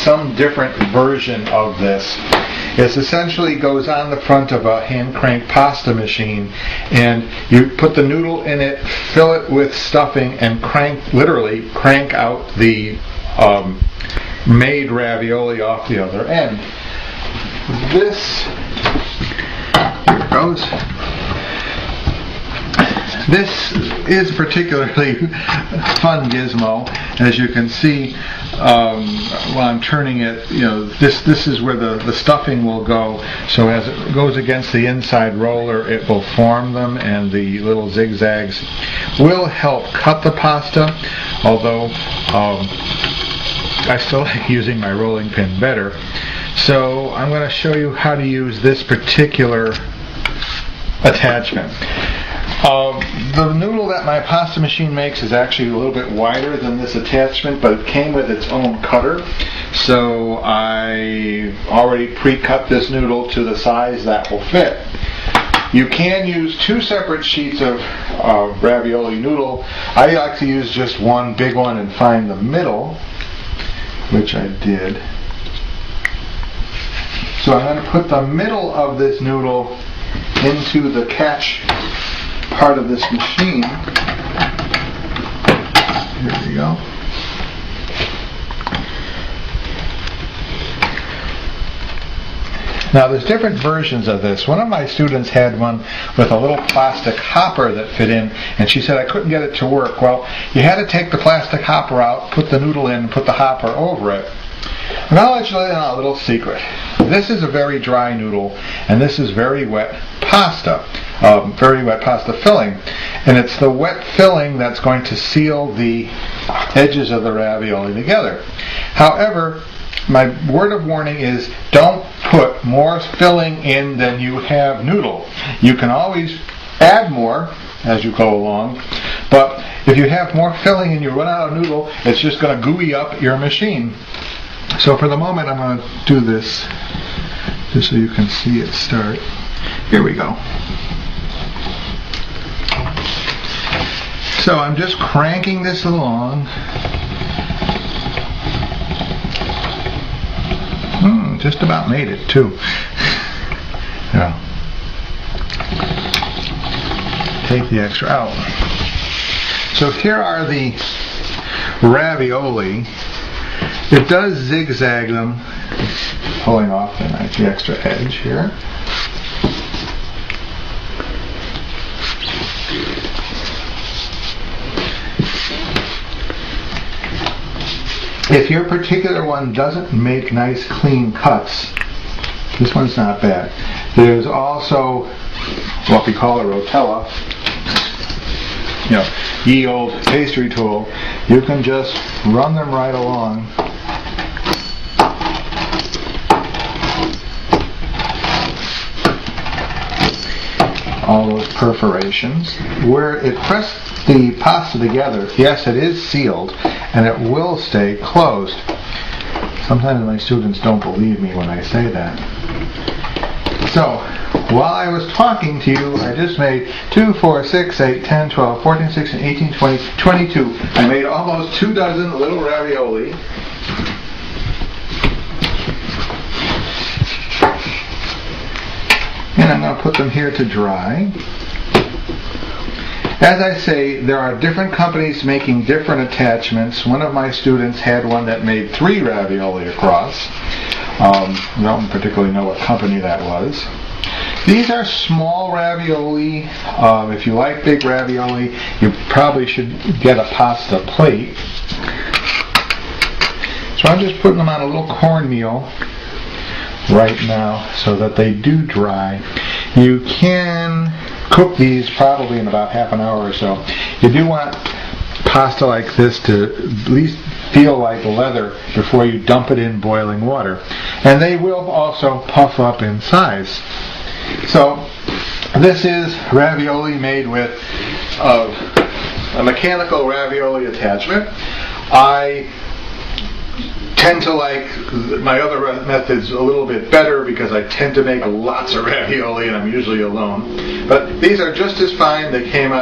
some different version of this. It essentially goes on the front of a hand crank pasta machine, and you put the noodle in it, fill it with stuffing, and literally crank out the made ravioli off the other end. This, here it goes. This is a particularly fun gizmo. As you can see, while I'm turning it, this is where the stuffing will go. So as it goes against the inside roller, it will form them, and the little zigzags will help cut the pasta. Although I still like using my rolling pin better. So I'm going to show you how to use this particular attachment. The noodle that my pasta machine makes is actually a little bit wider than this attachment, but it came with its own cutter. So I already pre-cut this noodle to the size that will fit. You can use two separate sheets of ravioli noodle. I like to use just one big one and find the middle, which I did. So I'm going to put the middle of this noodle into the catch part of this machine. Here we go. Now there's different versions of this. One of my students had one with a little plastic hopper that fit in, and she said I couldn't get it to work. Well, you had to take the plastic hopper out, put the noodle in, put the hopper over it. And I'll let you in on a little secret. This is a very dry noodle, and this is very wet pasta. Very wet pasta filling. And it's the wet filling that's going to seal the edges of the ravioli together. However, my word of warning is don't put more filling in than you have noodle. You can always add more as you go along, but if you have more filling and you run out of noodle, it's just going to gooey up your machine. So for the moment, I'm going to do this just so you can see it start. Here we go. So I'm just cranking this along. Just about made it too. Yeah. Take the extra out. So here are the ravioli. It does zigzag them, pulling off the extra edge here. If your particular one doesn't make nice clean cuts, this one's not bad. There's also what we call a rotella, ye old pastry tool. You can just run them right along. All those perforations. Where it pressed the pasta together, yes, it is sealed, and it will stay closed. Sometimes my students don't believe me when I say that. So, while I was talking to you, I just made 2, 4, 6, 8, 10, 12, 14, 16, 18, 20, 22. I made almost 2 dozen little ravioli. And I'm going to put them here to dry. As I say, there are different companies making different attachments. One of my students had one that made 3 ravioli across. I don't particularly know what company that was. These are small ravioli. If you like big ravioli, you probably should get a pasta plate. So I'm just putting them on a little cornmeal right now so that they do dry. You can cook these probably in about half an hour or so. You do want pasta like this to at least feel like leather before you dump it in boiling water. And they will also puff up in size. So this is ravioli made with a mechanical ravioli attachment. I tend to like my other methods a little bit better because I tend to make lots of ravioli and I'm usually alone. But these are just as fine. They came out